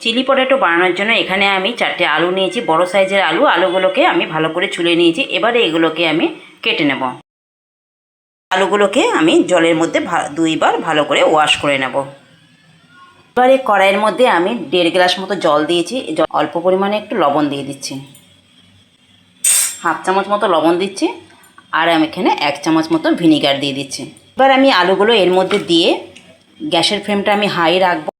Chilli potato বানানোর জন্য এখানে আমি 4টে আলু নিয়েছি, বড় সাইজের আলু। আলুগুলোকে আমি ভালো করে ছুলে নিয়েছি। এবারে এগুলোকে আমি কেটে নেব। আলুগুলোকে আমি জলের মধ্যে 2 বার ভালো করে ওয়াশ করে নেব। এবারে কড়াইয়ের মধ্যে আমি 1.5 গ্লাস মতো জল দিয়েছি। অল্প পরিমাণে একটু লবণ দিয়ে দিচ্ছি, হাফ চামচ মতো লবণ দিচ্ছি। আর আমি এখানে 1 চামচ মতো ভিনিগার দিয়ে দিচ্ছি। এবার আমি আলুগুলো এর মধ্যে দিয়ে গ্যাসের ফ্লেমটা আমি হাই রাখবো।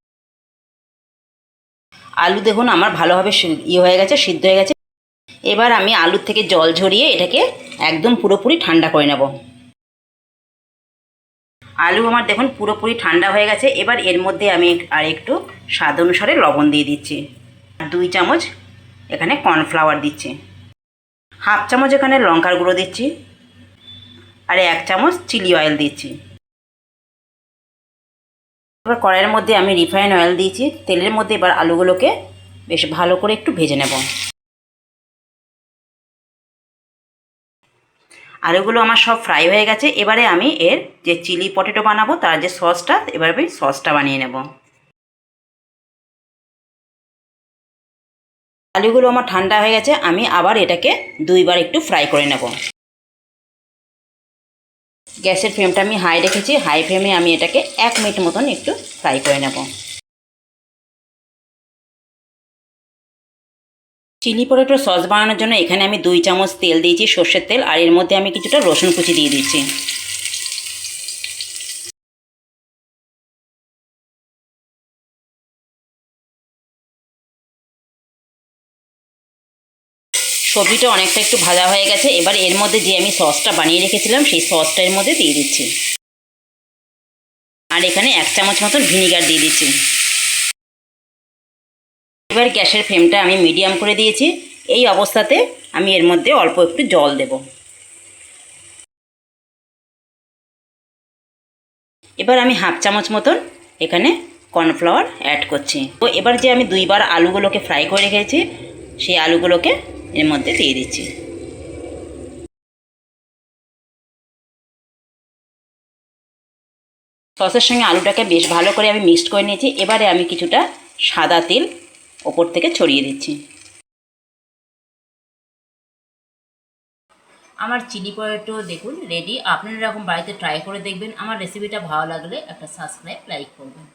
আলু দেখুন আমার ভালোভাবে হয়ে গেছে, সিদ্ধ হয়ে গেছে। এবার আমি আলুর থেকে জল ঝরিয়ে এটাকে একদম পুরোপুরি ঠান্ডা করে নেব। আলু আমার দেখুন পুরোপুরি ঠান্ডা হয়ে গেছে। এবার এর মধ্যে আমি আর একটু স্বাদ অনুসারে লবণ দিয়ে দিচ্ছি। 2 চামচ এখানে কর্নফ্লাওয়ার দিচ্ছি, হাফ চামচ এখানে লঙ্কার গুঁড়ো দিচ্ছি, আর 1 চামচ চিলি অয়েল দিচ্ছি। এবার কড়াইয়ের মধ্যে আমি রিফাইন অয়েল দিয়েছি। তেলের মধ্যে এবার আলুগুলোকে বেশ ভালো করে একটু ভেজে নেব। আলুগুলো আমার সব ফ্রাই হয়ে গেছে। এবারে আমি এর যে চিলি পটেটো বানাবো তার যে সসটা, এবার আমি সসটা বানিয়ে নেব। আলুগুলো আমার ঠান্ডা হয়ে গেছে। আমি আবার এটাকে 2 বার একটু ফ্রাই করে নেব। গ্যাসের ফ্লেমটা আমি হাই রেখেছি। হাই ফ্লেমে আমি এটাকে 1 মিনিট মতন একটু ফ্রাই করে নেব। চিলি পটেটো সস বানানোর জন্য এখানে আমি 2 চামচ তেল দিয়েছি, সর্ষের তেল। আর এর মধ্যে আমি কিছুটা রসুন কুচি দিয়ে দিচ্ছি। সবজিটা অনেকটা একটু ভাজা হয়ে গেছে। এবার এর মধ্যে যে আমি সসটা বানিয়ে রেখেছিলাম সেই সসটা এর মধ্যে দিয়ে দিচ্ছি। আর এখানে 1 চামচ মতন ভিনিগার দিয়ে দিচ্ছি। এবার গ্যাসের ফ্লেমটা আমি মিডিয়াম করে দিয়েছি। এই অবস্থাতে আমি এর মধ্যে অল্প একটু জল দেব। এবার আমি হাফ চামচ মতন এখানে কর্নফ্লাওয়ার অ্যাড করছি। তো এবার যে আমি 2 বার আলুগুলোকে ফ্রাই করে রেখেছি সেই আলুগুলোকে এর মধ্যে দিয়ে দিচ্ছি। সসের সঙ্গে আলুটাকে বেশ ভালো করে আমি মিক্সড করে নিয়েছি। এবারে আমি কিছুটা সাদা তেল ওপর থেকে ছড়িয়ে দিচ্ছি। আমার চিলি পটেটো দেখুন রেডি। আপনারা এরকম বাড়িতে ট্রাই করে দেখবেন। আমার রেসিপিটা ভালো লাগলে একটা সাবস্ক্রাইব, লাইক করবেন।